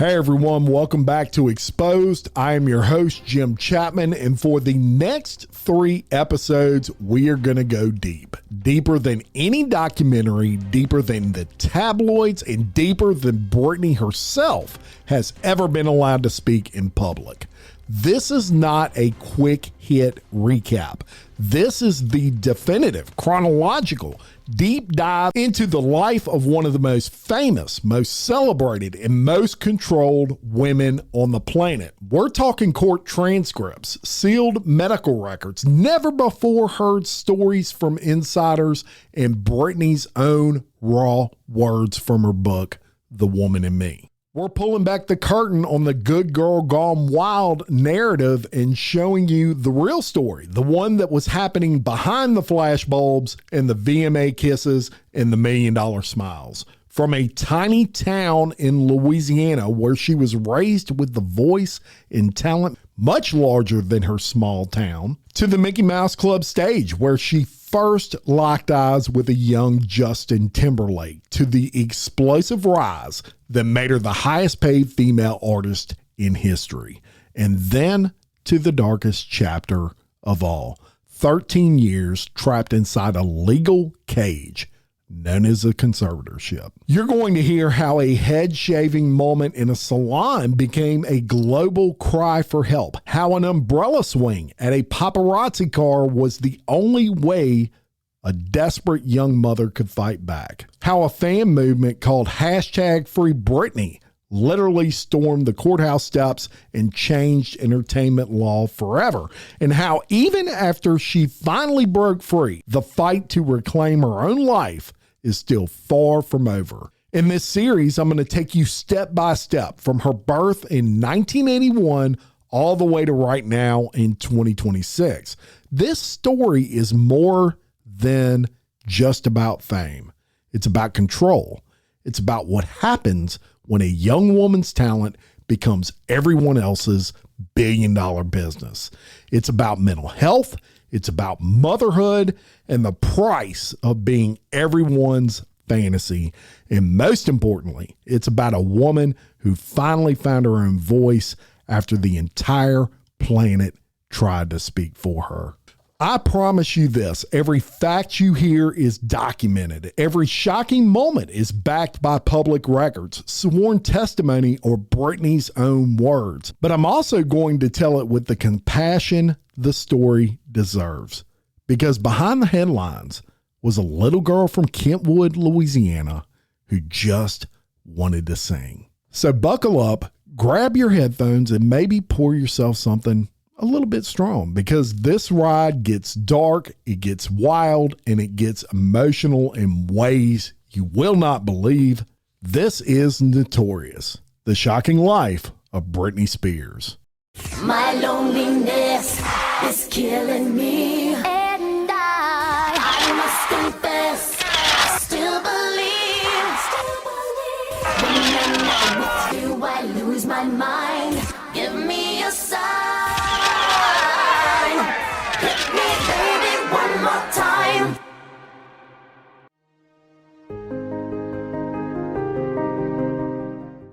Hey everyone, welcome back to Exposed. I am your host, Jim Chapman, and for the next 3 episodes, we are going to go deep. Deeper than any documentary, deeper than the tabloids, and deeper than Britney herself has ever been allowed to speak in public. This is not a quick hit recap. This is the definitive, chronological, deep dive into the life of one of the most famous, most celebrated, and most controlled women on the planet. We're talking court transcripts, sealed medical records, never before heard stories from insiders, and Britney's own raw words from her book, The Woman in Me. We're pulling back the curtain on the good girl gone wild narrative and showing you the real story, the one that was happening behind the flashbulbs and the VMA kisses and the $1 million smiles. From a tiny town in Louisiana where she was raised with the voice and talent much larger than her small town, to the Mickey Mouse Club stage where she first locked eyes with a young Justin Timberlake, to the explosive rise that made her the highest paid female artist in history, and then to the darkest chapter of all, 13 years trapped inside a legal cage known as a conservatorship. You're going to hear how a head shaving moment in a salon became a global cry for help, how an umbrella swing at a paparazzi car was the only way a desperate young mother could fight back, how a fan movement called #FreeBritney literally stormed the courthouse steps and changed entertainment law forever, and how even after she finally broke free, the fight to reclaim her own life is still far from over. In this series, I'm going to take you step by step from her birth in 1981 all the way to right now in 2026. This story is more than just about fame. It's about control. It's about what happens when a young woman's talent becomes everyone else's billion-dollar business. It's about mental health. It's about motherhood and the price of being everyone's fantasy. And most importantly, it's about a woman who finally found her own voice after the entire planet tried to speak for her. I promise you this, every fact you hear is documented. Every shocking moment is backed by public records, sworn testimony, or Britney's own words. But I'm also going to tell it with the compassion the story deserves. Because behind the headlines was a little girl from Kentwood, Louisiana, who just wanted to sing. So buckle up, grab your headphones, and maybe pour yourself something a little bit strong, because this ride gets dark, it gets wild, and it gets emotional in ways you will not believe. This is Notorious, the shocking life of Britney Spears. My loneliness is killing me, and I must confess, I still believe. When I'm with you, I lose my mind. Give me a sign. Hit me, baby, one more time.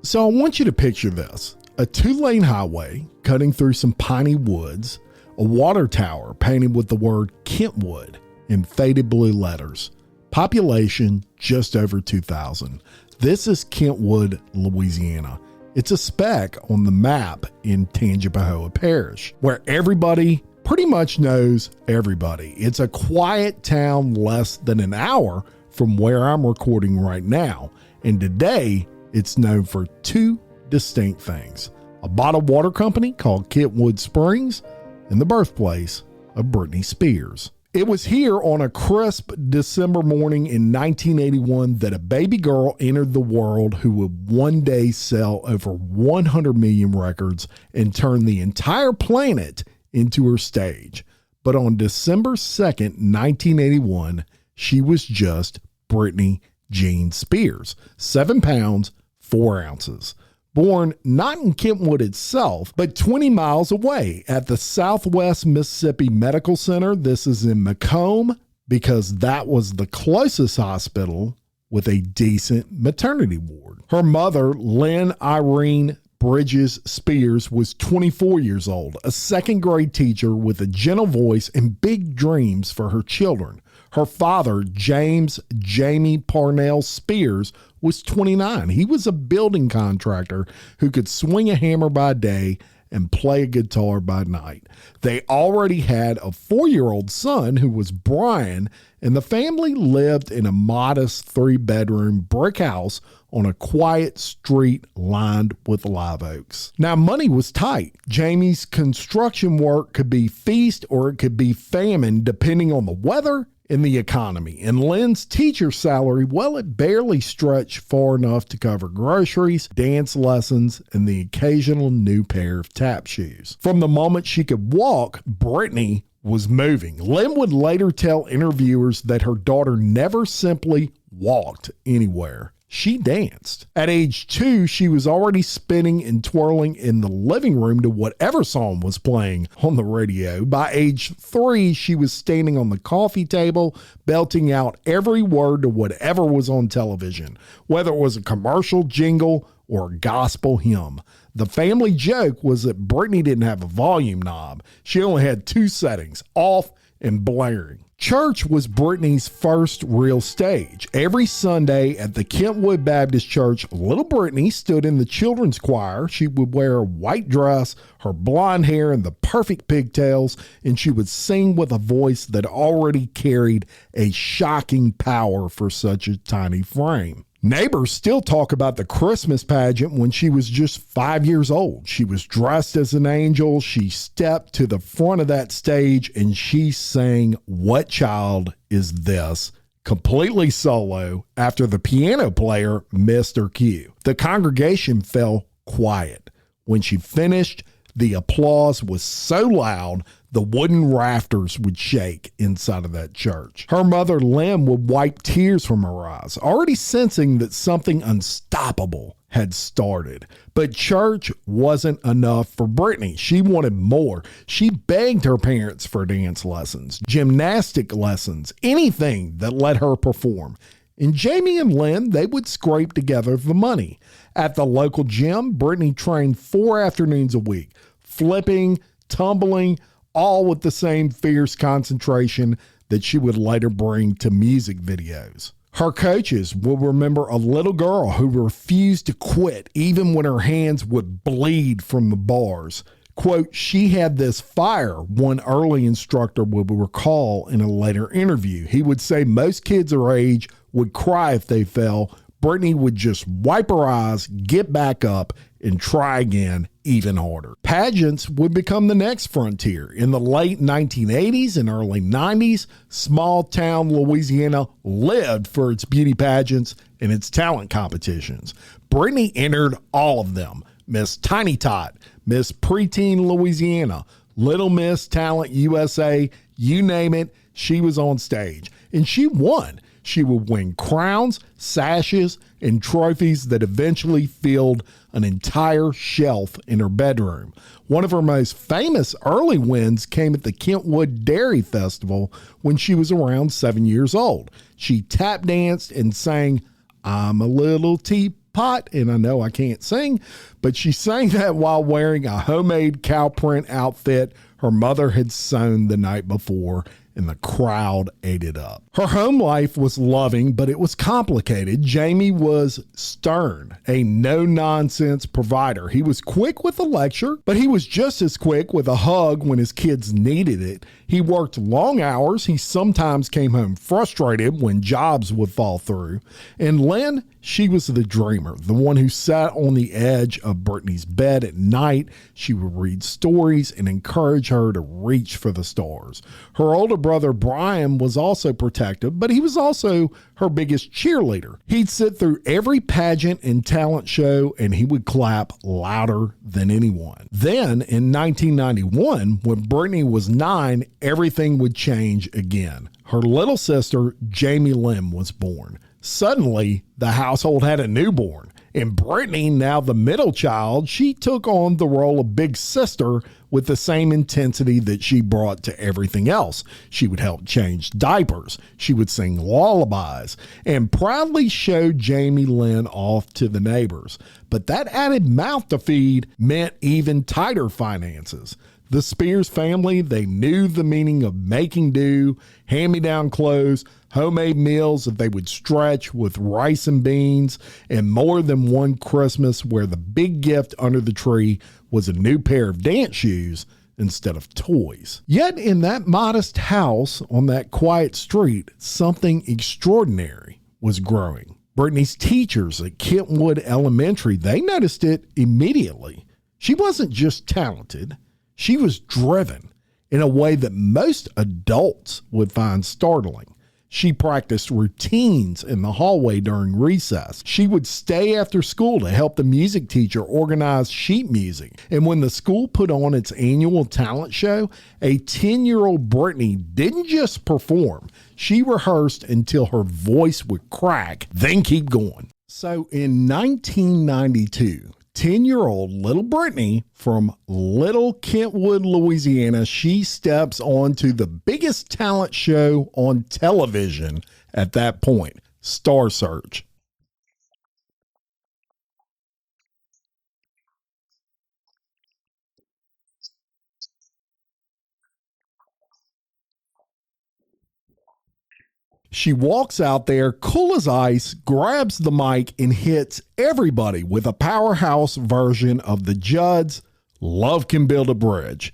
So I want you to picture this. A 2-lane highway cutting through some piney woods, a water tower painted with the word Kentwood in faded blue letters. Population just over 2,000. This is Kentwood, Louisiana. It's a speck on the map in Tangipahoa Parish, where everybody pretty much knows everybody. It's a quiet town less than an hour from where I'm recording right now. And today, it's known for 2 distinct things: a bottled water company called Kentwood Springs and the birthplace of Britney Spears. It was here on a crisp December morning in 1981 that a baby girl entered the world who would one day sell over 100 million records and turn the entire planet into her stage. But on December 2nd, 1981, she was just Britney Jean Spears, 7 pounds, 4 ounces. Born not in Kentwood itself, but 20 miles away at the Southwest Mississippi Medical Center. This is in Macomb, because that was the closest hospital with a decent maternity ward. Her mother, Lynn Irene Bridges Spears, was 24 years old, a second grade teacher with a gentle voice and big dreams for her children. Her father, James Jamie Parnell Spears, was 29. He was a building contractor who could swing a hammer by day and play a guitar by night. They already had a 4-year-old son who was Brian, and the family lived in a modest 3-bedroom brick house on a quiet street lined with live oaks. Now, money was tight. Jamie's construction work could be feast or it could be famine depending on the weather in the economy. And Lynn's teacher salary, well, it barely stretched far enough to cover groceries, dance lessons, and the occasional new pair of tap shoes. From the moment she could walk, Britney was moving. Lynn would later tell interviewers that her daughter never simply walked anywhere. She danced. At age 2, she was already spinning and twirling in the living room to whatever song was playing on the radio. By age 3, she was standing on the coffee table, belting out every word to whatever was on television, whether it was a commercial, jingle, or a gospel hymn. The family joke was that Britney didn't have a volume knob. She only had 2 settings, off and blaring. Church was Britney's first real stage. Every Sunday at the Kentwood Baptist Church, little Britney stood in the children's choir. She would wear a white dress, her blonde hair, and the perfect pigtails, and she would sing with a voice that already carried a shocking power for such a tiny frame. Neighbors still talk about the Christmas pageant when she was just 5 years old. She was dressed as an angel. She stepped to the front of that stage and she sang "What Child Is This?" completely solo after the piano player missed her cue. The congregation fell quiet. When she finished, the applause was so loud the wooden rafters would shake inside of that church. Her mother, Lynn, would wipe tears from her eyes, already sensing that something unstoppable had started. But church wasn't enough for Britney. She wanted more. She begged her parents for dance lessons, gymnastic lessons, anything that let her perform. And Jamie and Lynn, they would scrape together the money. At the local gym, Britney trained 4 afternoons a week, flipping, tumbling, all with the same fierce concentration that she would later bring to music videos. Her coaches will remember a little girl who refused to quit even when her hands would bleed from the bars. Quote, "She had this fire," one early instructor would recall in a later interview. He would say most kids her age would cry if they fell. Britney would just wipe her eyes, get back up, and try again even harder. Pageants would become the next frontier. In the late 1980s and early 90s, small town Louisiana lived for its beauty pageants and its talent competitions. Britney entered all of them. Miss Tiny Tot, Miss Preteen Louisiana, Little Miss Talent USA, you name it, she was on stage. And she won. She would win crowns, sashes, and trophies that eventually filled an entire shelf in her bedroom. One of her most famous early wins came at the Kentwood Dairy Festival when she was around 7 years old. She tap danced and sang "I'm a Little Teapot," and I know I can't sing, but she sang that while wearing a homemade cow print outfit her mother had sewn the night before, and the crowd ate it up. Her home life was loving, but it was complicated. Jamie was stern, a no-nonsense provider. He was quick with a lecture, but he was just as quick with a hug when his kids needed it. He worked long hours. He sometimes came home frustrated when jobs would fall through. And Lynn, she was the dreamer, the one who sat on the edge of Britney's bed at night. She would read stories and encourage her to reach for the stars. Her older brother, Brian, was also protective, but he was also her biggest cheerleader. He'd sit through every pageant and talent show, and he would clap louder than anyone. Then, in 1991, when Britney was 9, everything would change again. Her little sister, Jamie Lynn, was born. Suddenly, the household had a newborn, And Britney, now the middle child, she took on the role of big sister with the same intensity that she brought to everything else. She would help change diapers, she would sing lullabies, and proudly show Jamie Lynn off to the neighbors. But that added mouth to feed meant even tighter finances. The Spears family, they knew the meaning of making do, hand-me-down clothes, homemade meals that they would stretch with rice and beans, and more than one Christmas where the big gift under the tree was a new pair of dance shoes instead of toys. Yet in that modest house on that quiet street, something extraordinary was growing. Britney's teachers at Kentwood Elementary, they noticed it immediately. She wasn't just talented. She was driven in a way that most adults would find startling. She practiced routines in the hallway during recess. She would stay after school to help the music teacher organize sheet music. And when the school put on its annual talent show, a 10-year-old Britney didn't just perform. She rehearsed until her voice would crack, then keep going. So in 1992, 10-year-old little Britney from Little Kentwood, Louisiana, she steps onto the biggest talent show on television at that point, Star Search. She walks out there, cool as ice, grabs the mic, and hits everybody with a powerhouse version of the Judds' Love Can Build a Bridge.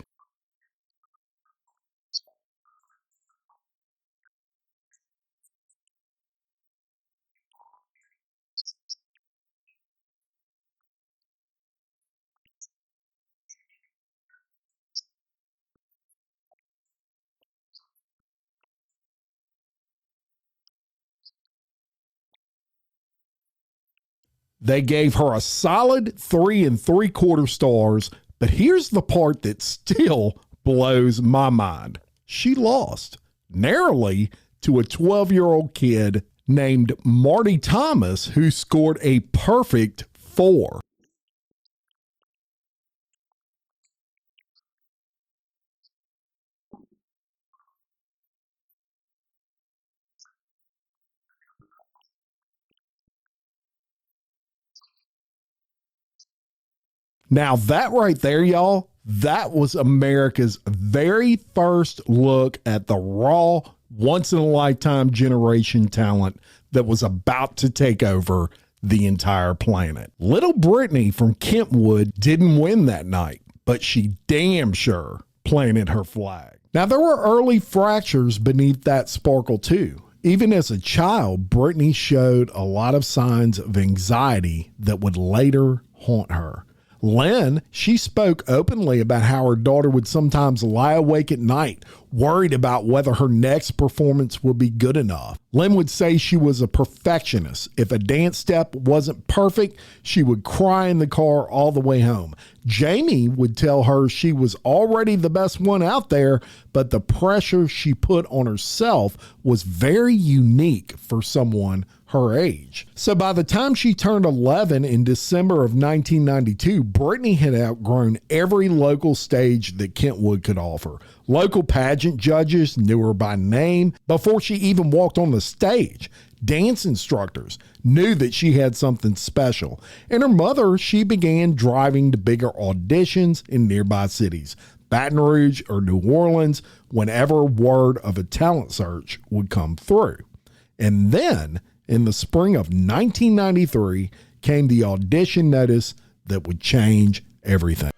They gave her a solid 3 3/4 stars, but here's the part that still blows my mind. She lost narrowly to a 12-year-old kid named Marty Thomas, who scored a perfect 4. Now that right there, y'all, that was America's very first look at the raw, once-in-a-lifetime generation talent that was about to take over the entire planet. Little Britney from Kentwood didn't win that night, but she damn sure planted her flag. Now, there were early fractures beneath that sparkle too. Even as a child, Britney showed a lot of signs of anxiety that would later haunt her. Lynn, she spoke openly about how her daughter would sometimes lie awake at night, worried about whether her next performance would be good enough. Lynn would say she was a perfectionist. If a dance step wasn't perfect, she would cry in the car all the way home. Jamie would tell her she was already the best one out there, but the pressure she put on herself was very unique for someone her age. So by the time she turned 11 in December of 1992, Britney had outgrown every local stage that Kentwood could offer. Local pageant judges knew her by name before she even walked on the stage. Dance instructors knew that she had something special. And her mother, she began driving to bigger auditions in nearby cities, Baton Rouge or New Orleans, whenever word of a talent search would come through. And then, in the spring of 1993, came the audition notice that would change everything.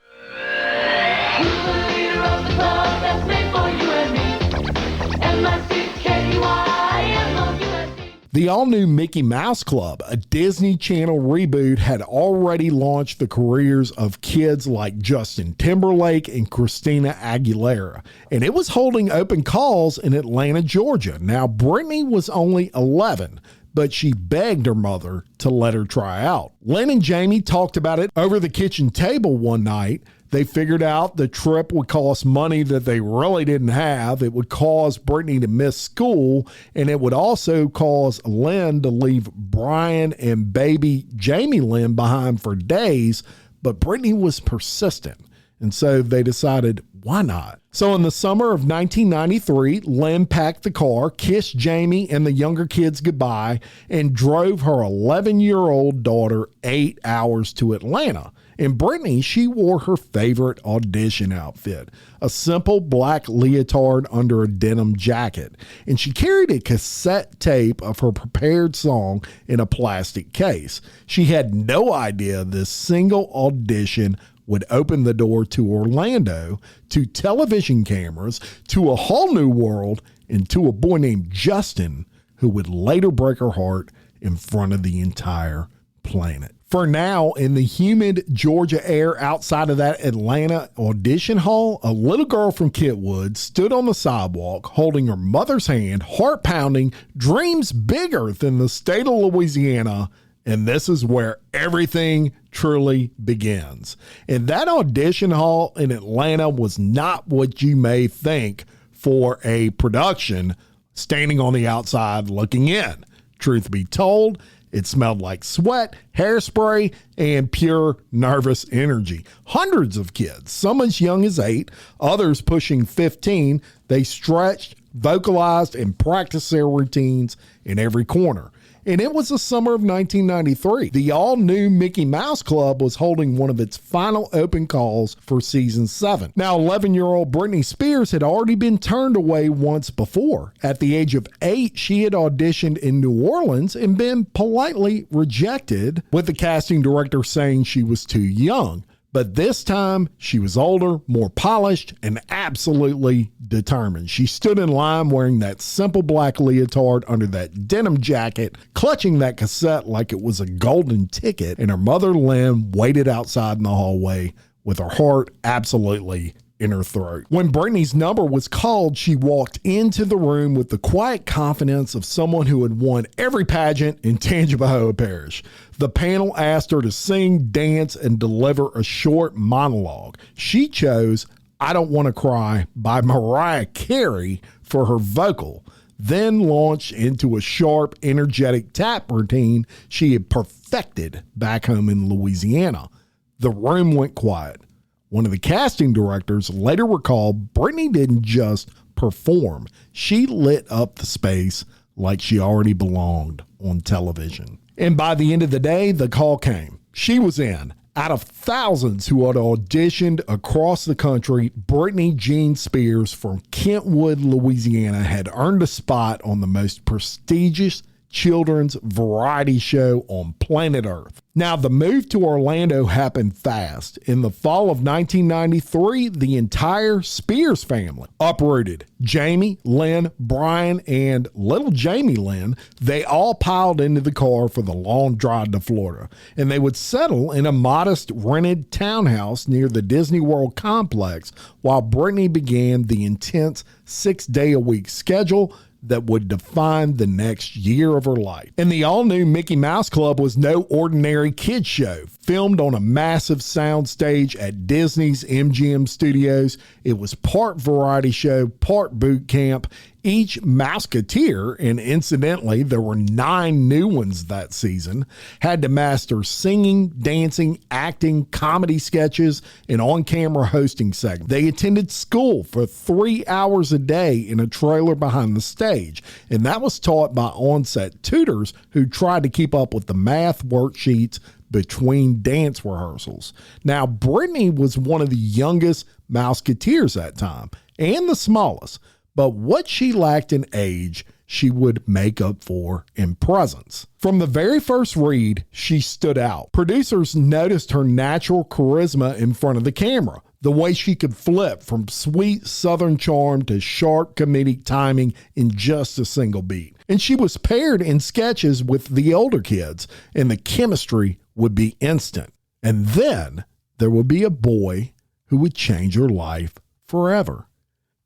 The all-new Mickey Mouse Club, a Disney Channel reboot, had already launched the careers of kids like Justin Timberlake and Christina Aguilera, and it was holding open calls in Atlanta, Georgia. Now, Britney was only 11, but she begged her mother to let her try out. Lynn and Jamie talked about it over the kitchen table one night. They figured out the trip would cost money that they really didn't have. It would cause Britney to miss school, and it would also cause Lynn to leave Brian and baby Jamie Lynn behind for days. But Britney was persistent, and so they decided, why not? So in the summer of 1993, Lynn packed the car, kissed Jamie and the younger kids goodbye, and drove her 11-year-old daughter 8 hours to Atlanta. And Britney, she wore her favorite audition outfit, a simple black leotard under a denim jacket. And she carried a cassette tape of her prepared song in a plastic case. She had no idea this single audition would open the door to Orlando, to television cameras, to a whole new world, and to a boy named Justin, who would later break her heart in front of the entire planet. For now, in the humid Georgia air outside of that Atlanta audition hall, a little girl from Kentwood stood on the sidewalk holding her mother's hand, heart pounding, dreams bigger than the state of Louisiana. And this is where everything truly begins. And that audition hall in Atlanta was not what you may think for a production standing on the outside looking in. Truth be told, it smelled like sweat, hairspray, and pure nervous energy. Hundreds of kids, some as young as 8, others pushing 15, they stretched, vocalized, and practiced their routines in every corner. And it was the summer of 1993. The all-new Mickey Mouse Club was holding one of its final open calls for season 7. Now, 11-year-old Britney Spears had already been turned away once before. At the age of 8, she had auditioned in New Orleans and been politely rejected, with the casting director saying she was too young. But this time, she was older, more polished, and absolutely determined. She stood in line wearing that simple black leotard under that denim jacket, clutching that cassette like it was a golden ticket, and her mother, Lynn, waited outside in the hallway with her heart absolutely in her throat. When Britney's number was called, she walked into the room with the quiet confidence of someone who had won every pageant in Tangipahoa Parish. The panel asked her to sing, dance, and deliver a short monologue. She chose I Don't Want to Cry by Mariah Carey for her vocal, then launched into a sharp, energetic tap routine she had perfected back home in Louisiana. The room went quiet. One of the casting directors later recalled Britney didn't just perform. She lit up the space like she already belonged on television. And by the end of the day, the call came. She was in. Out of thousands who had auditioned across the country, Britney Jean Spears from Kentwood, Louisiana, had earned a spot on the most prestigious children's variety show on planet Earth. Now, the move to Orlando happened fast. In the fall of 1993, the entire Spears family uprooted. Jamie, Lynn, Brian, and little Jamie Lynn, they all piled into the car for the long drive to Florida, and they would settle in a modest rented townhouse near the Disney World complex while Britney began the intense 6-day-a-week schedule that would define the next year of her life. And the all-new Mickey Mouse Club was no ordinary kids show. Filmed on a massive soundstage at Disney's MGM Studios, it was part variety show, part boot camp. Each Mouseketeer, and incidentally, there were 9 new ones that season, had to master singing, dancing, acting, comedy sketches, and on-camera hosting segments. They attended school for 3 hours a day in a trailer behind the stage, and that was taught by on-set tutors who tried to keep up with the math worksheets between dance rehearsals. Now, Britney was one of the youngest Mouseketeers that time, and the smallest. But what she lacked in age, she would make up for in presence. From the very first read, she stood out. Producers noticed her natural charisma in front of the camera, the way she could flip from sweet Southern charm to sharp comedic timing in just a single beat. And she was paired in sketches with the older kids, and the chemistry would be instant. And then there would be a boy who would change her life forever.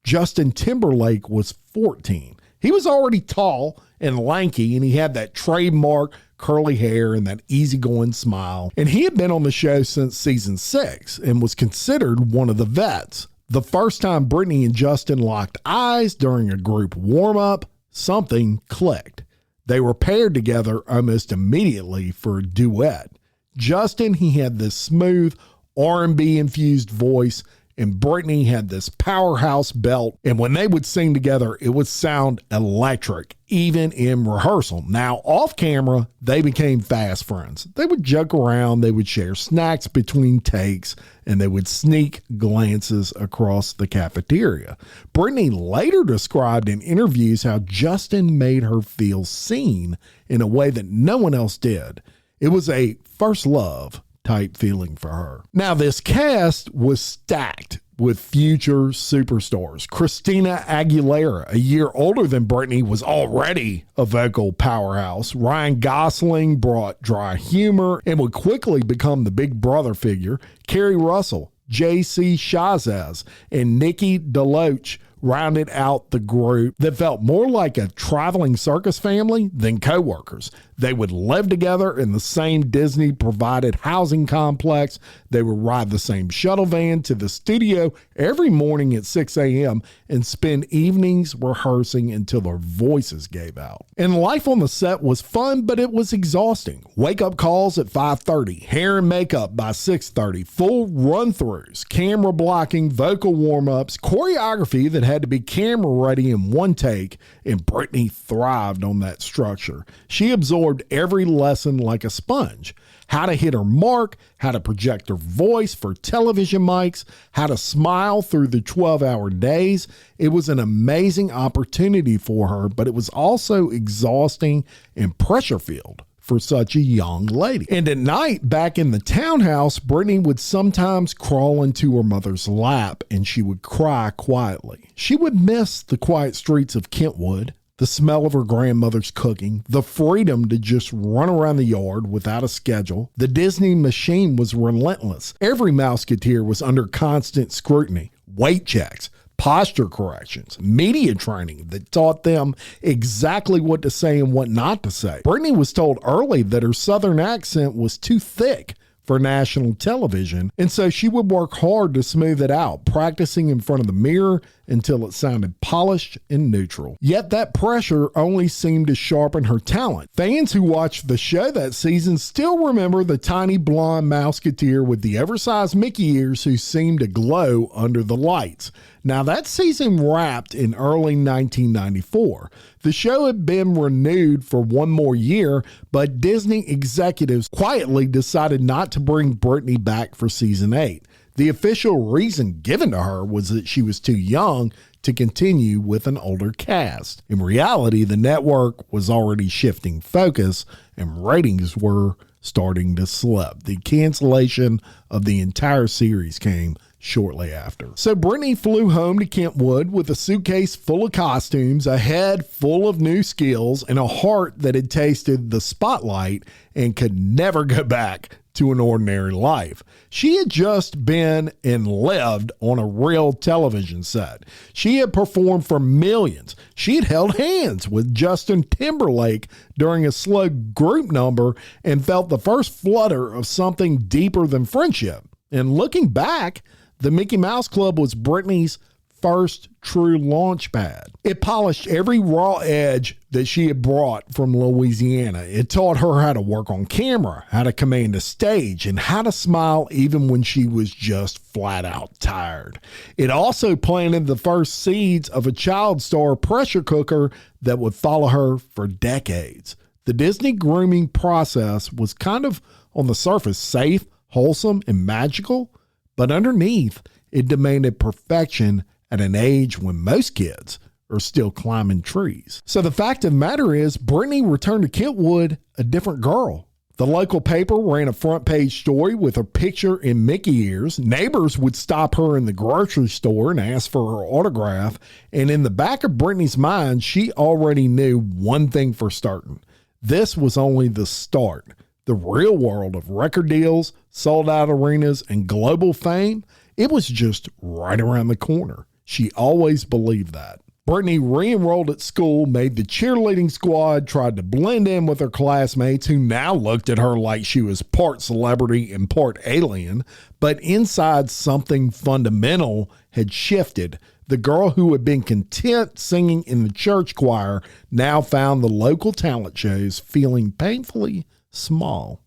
Justin Timberlake was 14. He was already tall and lanky, and he had that trademark curly hair and that easygoing smile. And he had been on the show since season 6 and was considered one of the vets. The first time Britney and Justin locked eyes during a group warm-up, something clicked. They were paired together almost immediately for a duet. Justin, he had this smooth R&B infused voice, and Britney had this powerhouse belt. And when they would sing together, it would sound electric, even in rehearsal. Now, off camera, they became fast friends. They would joke around, they would share snacks between takes, and they would sneak glances across the cafeteria. Britney later described in interviews how Justin made her feel seen in a way that no one else did. It was a first love type feeling for her. Now, this cast was stacked with future superstars. Christina Aguilera, a year older than Britney, was already a vocal powerhouse. Ryan Gosling brought dry humor and would quickly become the big brother figure. Kerry Russell, J.C. Chazez, and Nikki DeLoach rounded out the group that felt more like a traveling circus family than co-workers. They would live together in the same Disney-provided housing complex. They would ride the same shuttle van to the studio every morning at 6 a.m. and spend evenings rehearsing until their voices gave out. And life on the set was fun, but it was exhausting. Wake-up calls at 5:30, hair and makeup by 6:30, full run-throughs, camera blocking, vocal warm-ups, choreography that had to be camera ready in one take, and Britney thrived on that structure. She absorbed every lesson like a sponge. How to hit her mark, how to project her voice for television mics, how to smile through the 12-hour days. It was an amazing opportunity for her, but it was also exhausting and pressure-filled for such a young lady. And at night, back in the townhouse, Britney would sometimes crawl into her mother's lap and she would cry quietly. She would miss the quiet streets of Kentwood, the smell of her grandmother's cooking, the freedom to just run around the yard without a schedule. The Disney machine was relentless. Every Mouseketeer was under constant scrutiny, weight checks, posture corrections, media training that taught them exactly what to say and what not to say. Britney was told early that her Southern accent was too thick for national television, and so she would work hard to smooth it out, practicing in front of the mirror until it sounded polished and neutral. Yet that pressure only seemed to sharpen her talent. Fans who watched the show that season still remember the tiny blonde Mouseketeer with the oversized Mickey ears who seemed to glow under the lights. Now, that season wrapped in early 1994. The show had been renewed for one more year, but Disney executives quietly decided not to bring Britney back for season 8. The official reason given to her was that she was too young to continue with an older cast. In reality, the network was already shifting focus and ratings were starting to slip. The cancellation of the entire series came shortly after. So Britney flew home to Kentwood with a suitcase full of costumes, a head full of new skills, and a heart that had tasted the spotlight and could never go back to an ordinary life. She had just been and lived on a real television set. She had performed for millions. She had held hands with Justin Timberlake during a slow group number and felt the first flutter of something deeper than friendship. And looking back, the Mickey Mouse Club was Britney's first true launch pad. It polished every raw edge that she had brought from Louisiana. It taught her how to work on camera, how to command a stage, and how to smile even when she was just flat out tired. It also planted the first seeds of a child star pressure cooker that would follow her for decades. The Disney grooming process was kind of, on the surface, safe, wholesome, and magical, but underneath, it demanded perfection at an age when most kids are still climbing trees. So the fact of the matter is, Britney returned to Kentwood a different girl. The local paper ran a front page story with her picture in Mickey ears. Neighbors would stop her in the grocery store and ask for her autograph. And in the back of Britney's mind, she already knew one thing for certain. This was only the start. The real world of record deals, sold out arenas, and global fame, it was just right around the corner. She always believed that. Britney re-enrolled at school, made the cheerleading squad, tried to blend in with her classmates who now looked at her like she was part celebrity and part alien. But inside, something fundamental had shifted. The girl who had been content singing in the church choir now found the local talent shows feeling painfully small.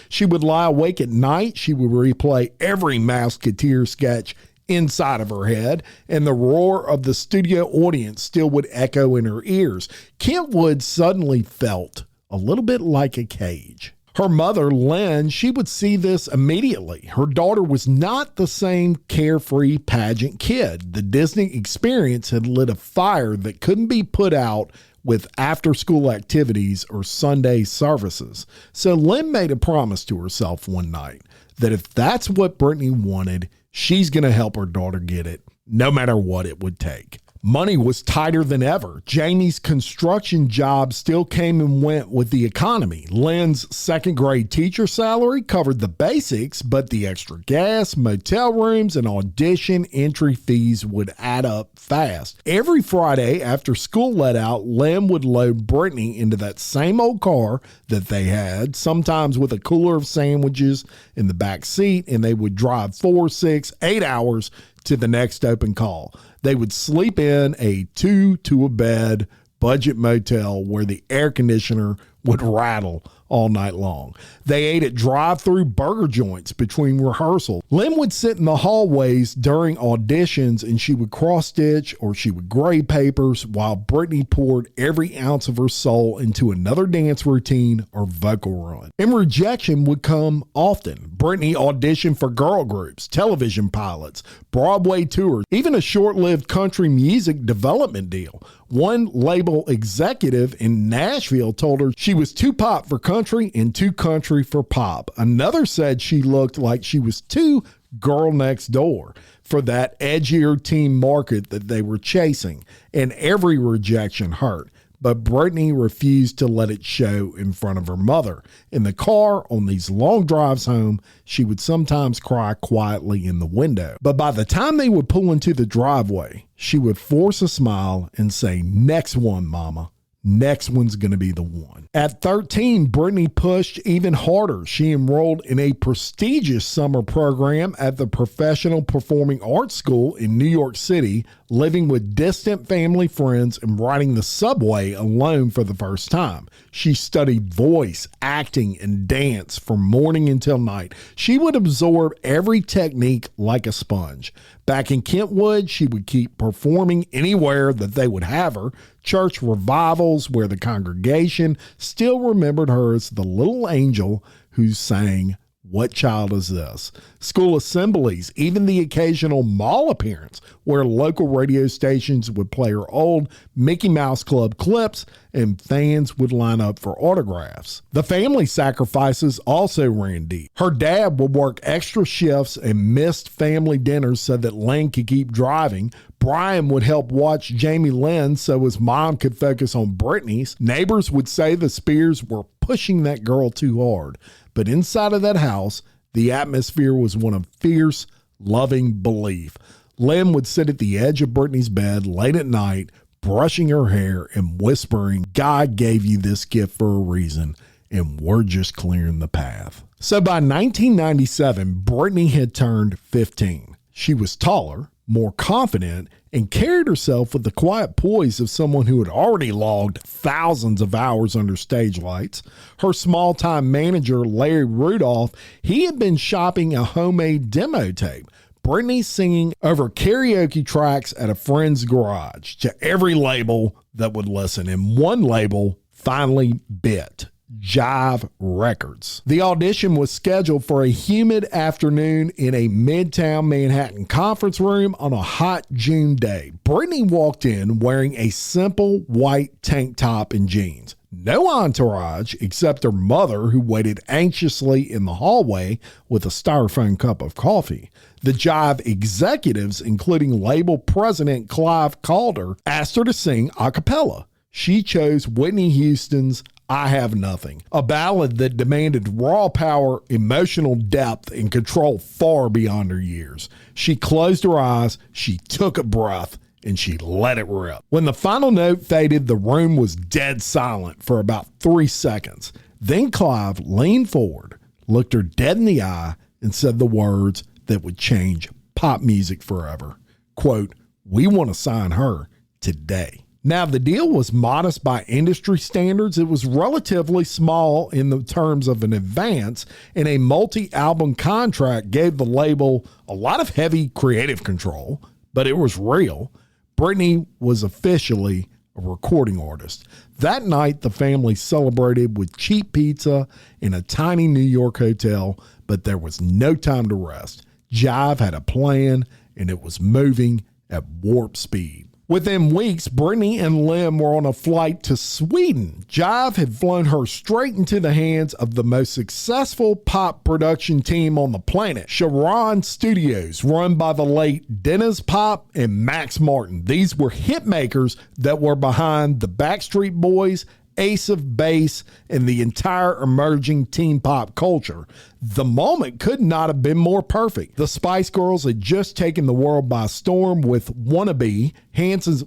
She would lie awake at night. She would replay every Mouseketeer sketch inside of her head, and the roar of the studio audience still would echo in her ears. Kentwood suddenly felt a little bit like a cage. Her mother, Lynn, she would see this immediately. Her daughter was not the same carefree pageant kid. The Disney experience had lit a fire that couldn't be put out with after-school activities or Sunday services. So Lynn made a promise to herself one night that if that's what Britney wanted, she's going to help her daughter get it, no matter what it would take. Money was tighter than ever. Jamie's construction job still came and went with the economy. Lynn's second grade teacher salary covered the basics, but the extra gas, motel rooms, and audition entry fees would add up fast. Every Friday after school let out, Lynn would load Britney into that same old car that they had, sometimes with a cooler of sandwiches in the back seat, and they would drive 4, 6, 8 hours to the next open call. They would sleep in a 2-to-a-bed budget motel where the air conditioner would rattle all night long. They ate at drive-through burger joints between rehearsals. Lynn would sit in the hallways during auditions, and she would cross-stitch or she would grade papers while Britney poured every ounce of her soul into another dance routine or vocal run. And rejection would come often. Britney auditioned for girl groups, television pilots, Broadway tours, even a short-lived country music development deal. One label executive in Nashville told her she was too pop for country and too country for pop. Another said she looked like she was too girl next door for that edgier teen market that they were chasing. And every rejection hurt. But Britney refused to let it show in front of her mother. In the car, on these long drives home, she would sometimes cry quietly in the window. But by the time they would pull into the driveway, she would force a smile and say, "Next one, Mama. Next one's going to be the one." At 13, Britney pushed even harder. She enrolled in a prestigious summer program at the Professional Performing Arts School in New York City, living with distant family friends and riding the subway alone for the first time. She studied voice, acting, and dance from morning until night. She would absorb every technique like a sponge. Back in Kentwood, she would keep performing anywhere that they would have her. Church revivals where the congregation still remembered her as the little angel who sang "What Child Is This?" School assemblies, even the occasional mall appearance where local radio stations would play her old Mickey Mouse Club clips and fans would line up for autographs. The family sacrifices also ran deep. Her dad would work extra shifts and missed family dinners so that Lynn could keep driving. Brian would help watch Jamie Lynn so his mom could focus on Britney's. Neighbors would say the Spears were pushing that girl too hard. But inside of that house, the atmosphere was one of fierce, loving belief. Lynn would sit at the edge of Britney's bed late at night, brushing her hair and whispering, "God gave you this gift for a reason, and we're just clearing the path." So by 1997, Britney had turned 15. She was taller, more confident, and carried herself with the quiet poise of someone who had already logged thousands of hours under stage lights. Her small-time manager, Larry Rudolph, he had been shopping a homemade demo tape. Britney singing over karaoke tracks at a friend's garage to every label that would listen. And one label finally bit. Jive Records. The audition was scheduled for a humid afternoon in a midtown Manhattan conference room on a hot June day. Britney walked in wearing a simple white tank top and jeans. No entourage except her mother, who waited anxiously in the hallway with a styrofoam cup of coffee. The Jive executives, including label president Clive Calder, asked her to sing a cappella. She chose Whitney Houston's "I Have Nothing," a ballad that demanded raw power, emotional depth, and control far beyond her years. She closed her eyes, she took a breath, and she let it rip. When the final note faded, the room was dead silent for about 3 seconds. Then Clive leaned forward, looked her dead in the eye, and said the words that would change pop music forever. Quote, "We want to sign her today." Now, the deal was modest by industry standards. It was relatively small in the terms of an advance, and a multi-album contract gave the label a lot of heavy creative control, but it was real. Britney was officially a recording artist. That night, the family celebrated with cheap pizza in a tiny New York hotel, but there was no time to rest. Jive had a plan, and it was moving at warp speed. Within weeks, Britney and Lim were on a flight to Sweden. Jive had flown her straight into the hands of the most successful pop production team on the planet, Sharon Studios, run by the late Dennis Pop and Max Martin. These were hit makers that were behind the Backstreet Boys, Ace of Base, and the entire emerging teen pop culture. The moment could not have been more perfect. The Spice Girls had just taken the world by storm with Wannabe. Hanson's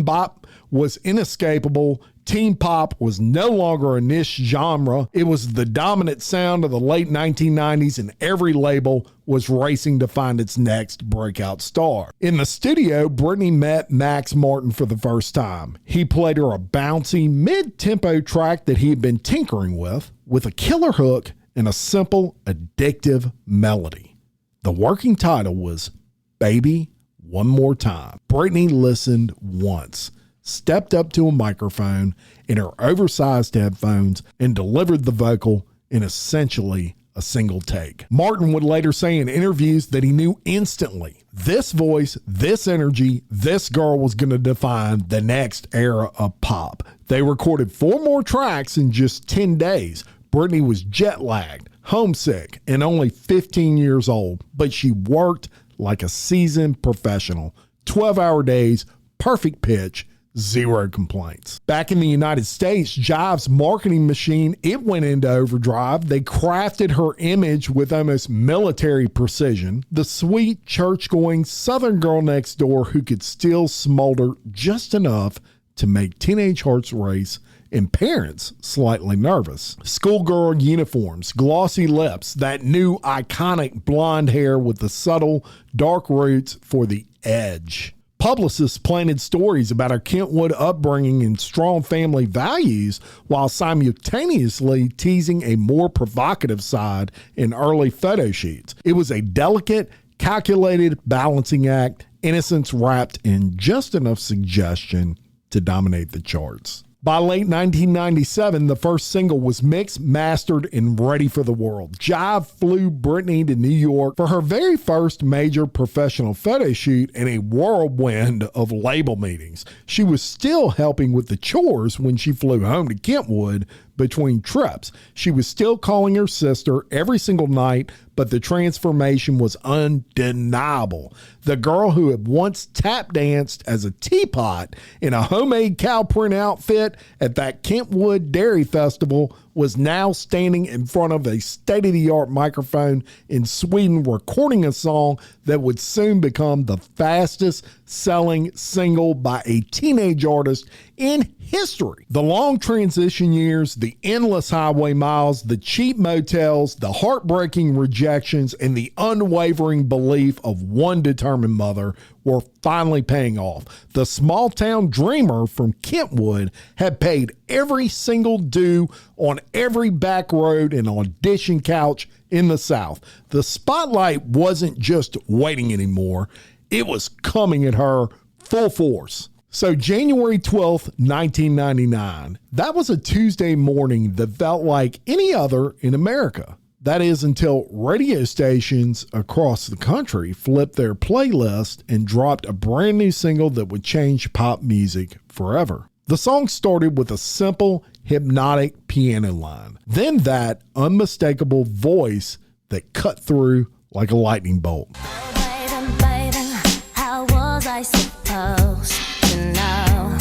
Bop was inescapable. Teen pop was no longer a niche genre. It was the dominant sound of the late 1990s, and every label was racing to find its next breakout star. In the studio, Britney met Max Martin for the first time. He played her a bouncy, mid-tempo track that he had been tinkering with a killer hook and a simple, addictive melody. The working title was Baby One More Time. Britney listened once, stepped up to a microphone in her oversized headphones, and delivered the vocal in essentially a single take. Martin would later say in interviews that he knew instantly this voice, this energy, this girl was going to define the next era of pop. They recorded 4 more tracks in just 10 days. Britney was jet lagged, homesick, and only 15 years old, but she worked like a seasoned professional. 12-hour days, perfect pitch, 0 complaints. Back in the United States, Jive's marketing machine, it went into overdrive. They crafted her image with almost military precision. The sweet, church-going Southern girl next door who could still smolder just enough to make teenage hearts race and parents slightly nervous. Schoolgirl uniforms, glossy lips, that new iconic blonde hair with the subtle dark roots for the edge. Publicists planted stories about her Kentwood upbringing and strong family values while simultaneously teasing a more provocative side in early photo shoots. It was a delicate, calculated balancing act, innocence wrapped in just enough suggestion to dominate the charts. By late 1997, the first single was mixed, mastered, and ready for the world. Jive flew Britney to New York for her very first major professional photo shoot in a whirlwind of label meetings. She was still helping with the chores when she flew home to Kentwood between trips. She was still calling her sister every single night, but the transformation was undeniable. The girl who had once tap danced as a teapot in a homemade cow print outfit at that Kentwood Dairy Festival was now standing in front of a state-of-the-art microphone in Sweden recording a song that would soon become the fastest selling single by a teenage artist in history. The long transition years, the endless highway miles, the cheap motels, the heartbreaking rejections, and the unwavering belief of one determined mother were finally paying off. The small town dreamer from Kentwood had paid every single due on every back road and audition couch in the South. The spotlight wasn't just waiting anymore. It was coming at her full force. So January 12th, 1999, that was a Tuesday morning that felt like any other in America. That is until radio stations across the country flipped their playlist and dropped a brand new single that would change pop music forever. The song started with a simple, hypnotic piano line. Then that unmistakable voice that cut through like a lightning bolt. Oh, baby, baby, how was I supposed to know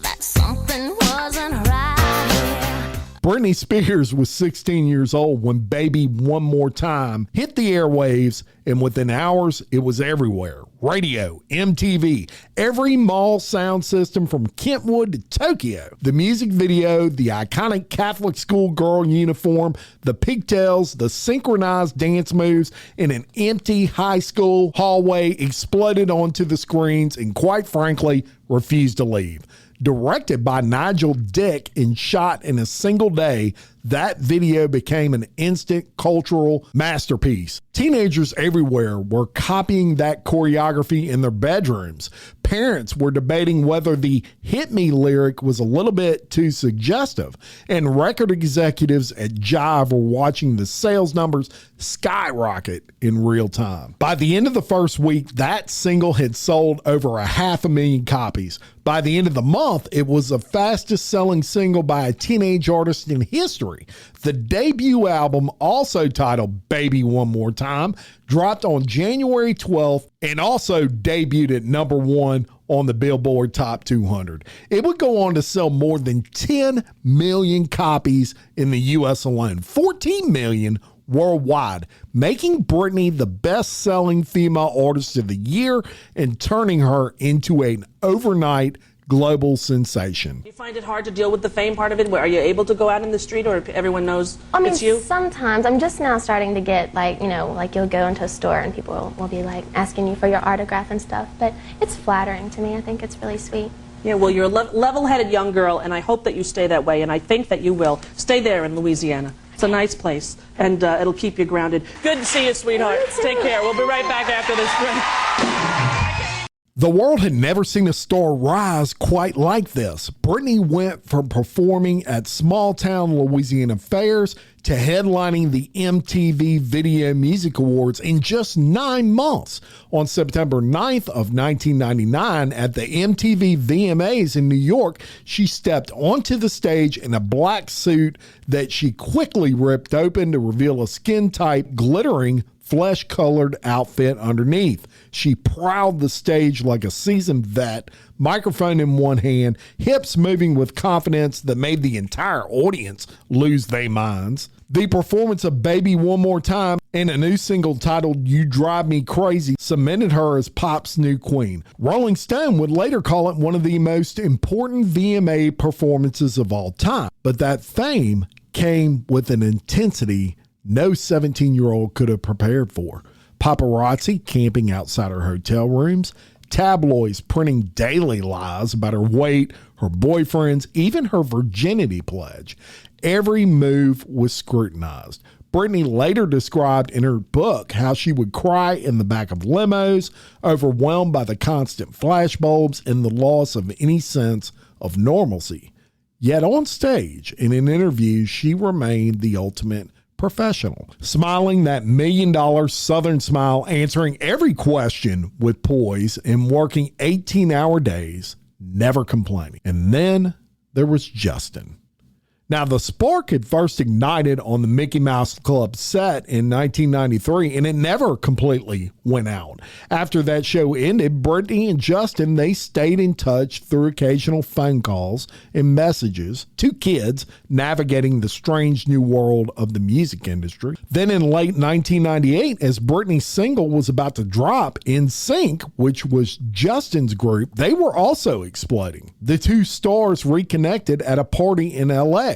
that something wasn't right here? Britney Spears was 16 years old when Baby One More Time hit the airwaves, and within hours, it was everywhere. Radio, MTV, every mall sound system from Kentwood to Tokyo. The music video, the iconic Catholic schoolgirl uniform, the pigtails, the synchronized dance moves in an empty high school hallway exploded onto the screens and, quite frankly, refused to leave. Directed by Nigel Dick and shot in a single day, that video became an instant cultural masterpiece. Teenagers everywhere were copying that choreography in their bedrooms. Parents were debating whether the "Hit Me" lyric was a little bit too suggestive, and record executives at Jive were watching the sales numbers skyrocket in real time. By the end of the first week, that single had sold over 500,000 copies. By the end of the month, it was the fastest selling single by a teenage artist in history. The debut album, also titled Baby One More Time, dropped on January 12th and also debuted at number 1 on the Billboard Top 200. It would go on to sell more than 10 million copies in the U.S. alone, 14 million worldwide, making Britney the best-selling female artist of the year and turning her into an overnight global sensation. Do you find it hard to deal with the fame part of it? Are you able to go out in the street or everyone knows it's you? Sometimes. I'm just now starting to get, like you'll go into a store and people will be like asking you for your autograph and stuff, but it's flattering to me. I think it's really sweet. Yeah, well, you're a level-headed young girl, and I hope that you stay that way, and I think that you will. Stay there in Louisiana. It's a nice place, and it'll keep you grounded. Good to see you, sweetheart. Take care. We'll be right back after this break. The world had never seen a star rise quite like this. Britney went from performing at small-town Louisiana fairs to headlining the MTV Video Music Awards in just 9 months. On September 9th of 1999 at the MTV VMAs in New York, she stepped onto the stage in a black suit that she quickly ripped open to reveal a skin-tight, glittering, flesh-colored outfit underneath. She prowled the stage like a seasoned vet, microphone in one hand, hips moving with confidence that made the entire audience lose their minds. The performance of Baby One More Time and a new single titled You Drive Me Crazy cemented her as pop's new queen. Rolling Stone would later call it one of the most important VMA performances of all time. But that fame came with an intensity no 17-year-old could have prepared for. Paparazzi camping outside her hotel rooms, tabloids printing daily lies about her weight, her boyfriends, even her virginity pledge. Every move was scrutinized. Britney later described in her book how she would cry in the back of limos, overwhelmed by the constant flashbulbs and the loss of any sense of normalcy. Yet on stage and in interviews, she remained the ultimate professional, smiling that $1 million Southern smile, answering every question with poise, and working 18-hour days, never complaining. And then there was Justin. Now, the spark had first ignited on the Mickey Mouse Club set in 1993, and it never completely went out. After that show ended, Britney and Justin, they stayed in touch through occasional phone calls and messages, two kids navigating the strange new world of the music industry. Then in late 1998, as Britney's single was about to drop, NSYNC, which was Justin's group, they were also exploding. The two stars reconnected at a party in LA.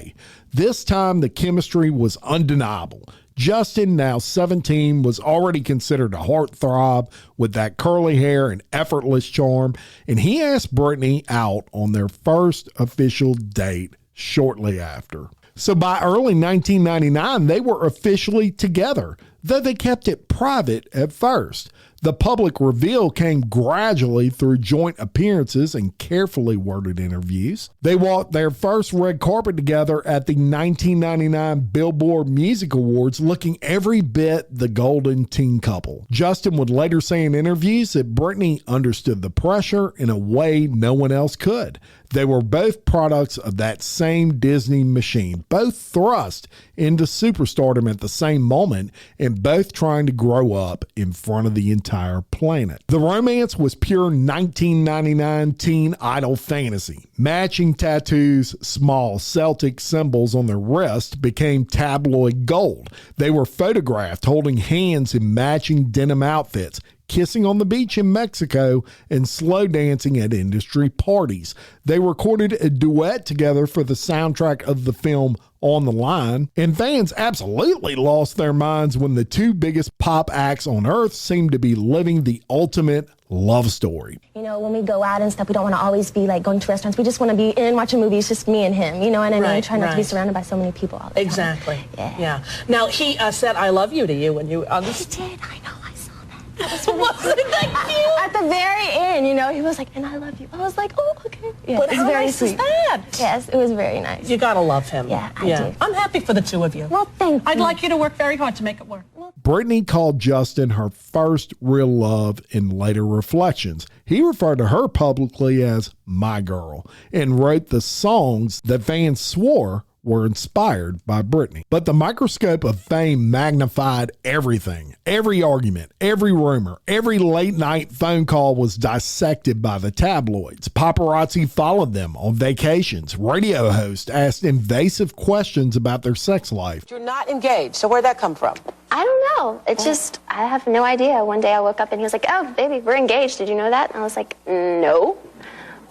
This time, the chemistry was undeniable. Justin, now 17, was already considered a heartthrob with that curly hair and effortless charm, and he asked Britney out on their first official date shortly after. So by early 1999, they were officially together, though they kept it private at first. The public reveal came gradually through joint appearances and carefully worded interviews. They walked their first red carpet together at the 1999 Billboard Music Awards, looking every bit the golden teen couple. Justin would later say in interviews that Britney understood the pressure in a way no one else could. They were both products of that same Disney machine, both thrust into superstardom at the same moment, and and both trying to grow up in front of the entire planet. The romance was pure 1999 teen idol fantasy. Matching tattoos, small Celtic symbols on their wrist became tabloid gold. They were photographed holding hands in matching denim outfits, kissing on the beach in Mexico, and slow dancing at industry parties. They recorded a duet together for the soundtrack of the film On the Line, and fans absolutely lost their minds when the two biggest pop acts on earth seemed to be living the ultimate love story. You know, when we go out and stuff, we don't want to always be like going to restaurants. We just want to be in, watching movies, just me and him. You know what I mean? Try not to be surrounded by so many people all the time. Exactly. Yeah. Now, he said I love you to you when you... He did. I know. I saw that. That was really Wasn't that cute? At the very end, you know, he was like, and I love you. I was like, oh, okay. Yeah, But it's how very nice sweet. is that? Yes, it was very nice. You gotta love him. Yeah, I do. I'm happy for the two of you. Well, thank I'd you. like you to work very hard to make it work. Britney called Justin her first real love in later reflections. He referred to her publicly as my girl and wrote the songs that fans swore were inspired by Britney. But the microscope of fame magnified everything. Every argument, every rumor, every late night phone call was dissected by the tabloids. Paparazzi followed them on vacations. Radio hosts asked invasive questions about their sex life. You're not engaged, so where'd that come from? I don't know. It's just, I have no idea. One day I woke up and he was like, oh, baby, we're engaged. Did you know that? And I was like, no.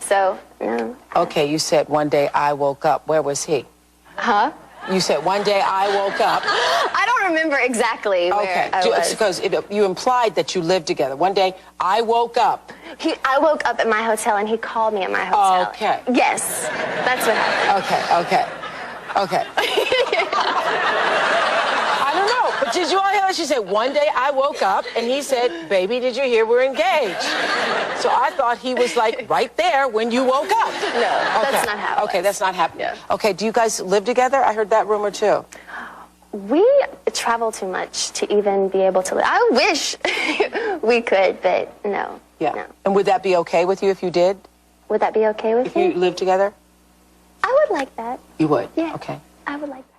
So, no. Okay, you said one day I woke up. Where was he? Huh? You said one day I woke up. I don't remember exactly where I was. Because you implied that you lived together. One day I woke up. I woke up at my hotel and he called me at my hotel. Okay. Yes, that's what happened. Okay. I don't know, but did you all hear what she said? One day I woke up and he said, baby, did you hear we're engaged? So I thought he was like right there when you woke up. No, that's not how it Okay, was. that's not happening. Yeah. Okay, do you guys live together? I heard that rumor too. We travel too much to even be able to live. I wish we could, but no. Yeah. No. And would that be okay with you if you did? Would that be okay with If you? you lived together? I would like that. You would? Yeah. Okay. I would like that.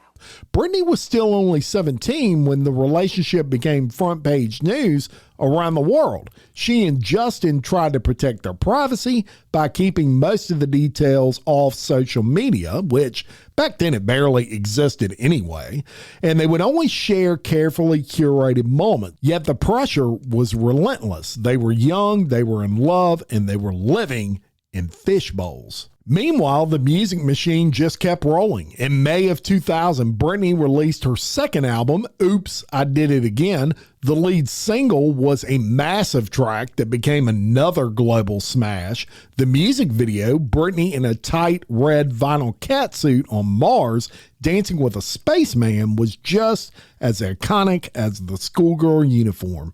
Britney was still only 17 when the relationship became front page news around the world. She and Justin tried to protect their privacy by keeping most of the details off social media, which back then it barely existed anyway, and they would only share carefully curated moments. Yet the pressure was relentless. They were young, they were in love, and they were living in fish bowls. Meanwhile, the music machine just kept rolling. In May of 2000, Britney released her second album, Oops, I Did It Again. The lead single was a massive track that became another global smash. The music video, Britney in a tight red vinyl catsuit on Mars, dancing with a spaceman, was just as iconic as the schoolgirl uniform.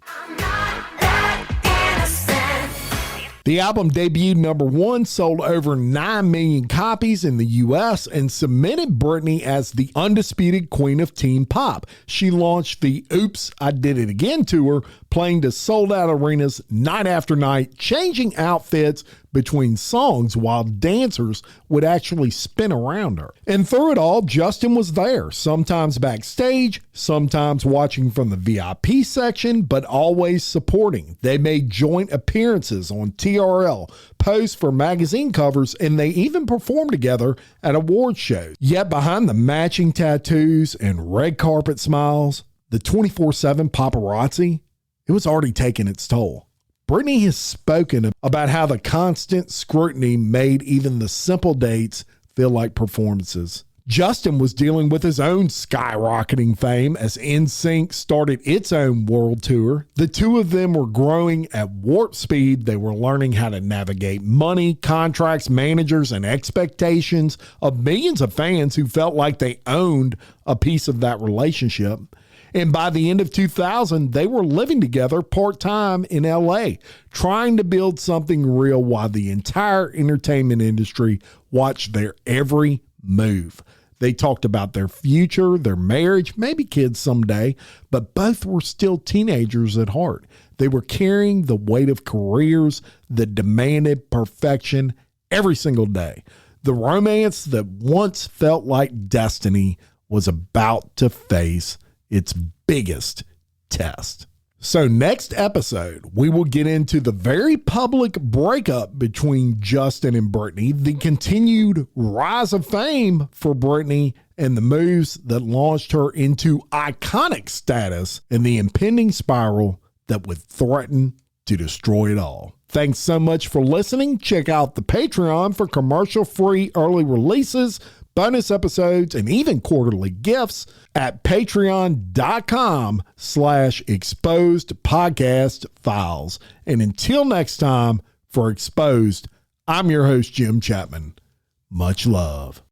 The album debuted #1, sold over 9 million copies in the US, and cemented Britney as the undisputed queen of teen pop. She launched the Oops, I Did It Again tour, playing to sold-out arenas night after night, changing outfits between songs while dancers would actually spin around her. And through it all, Justin was there, sometimes backstage, sometimes watching from the VIP section, but always supporting. They made joint appearances on TRL, posed for magazine covers, and they even performed together at award shows. Yet behind the matching tattoos and red carpet smiles, the 24/7 paparazzi, it was already taking its toll. Britney has spoken about how the constant scrutiny made even the simple dates feel like performances. Justin was dealing with his own skyrocketing fame as NSYNC started its own world tour. The two of them were growing at warp speed. They were learning how to navigate money, contracts, managers, and expectations of millions of fans who felt like they owned a piece of that relationship. And by the end of 2000, they were living together part-time in LA, trying to build something real while the entire entertainment industry watched their every move. They talked about their future, their marriage, maybe kids someday, but both were still teenagers at heart. They were carrying the weight of careers that demanded perfection every single day. The romance that once felt like destiny was about to face its biggest test. So next episode, we will get into the very public breakup between Justin and Britney, the continued rise of fame for Britney, and the moves that launched her into iconic status and the impending spiral that would threaten to destroy it all. Thanks so much for listening. Check out the Patreon for commercial-free early releases, bonus episodes, and even quarterly gifts at patreon.com/exposedpodcastfiles. And until next time, for Exposed, I'm your host, Jim Chapman. Much love.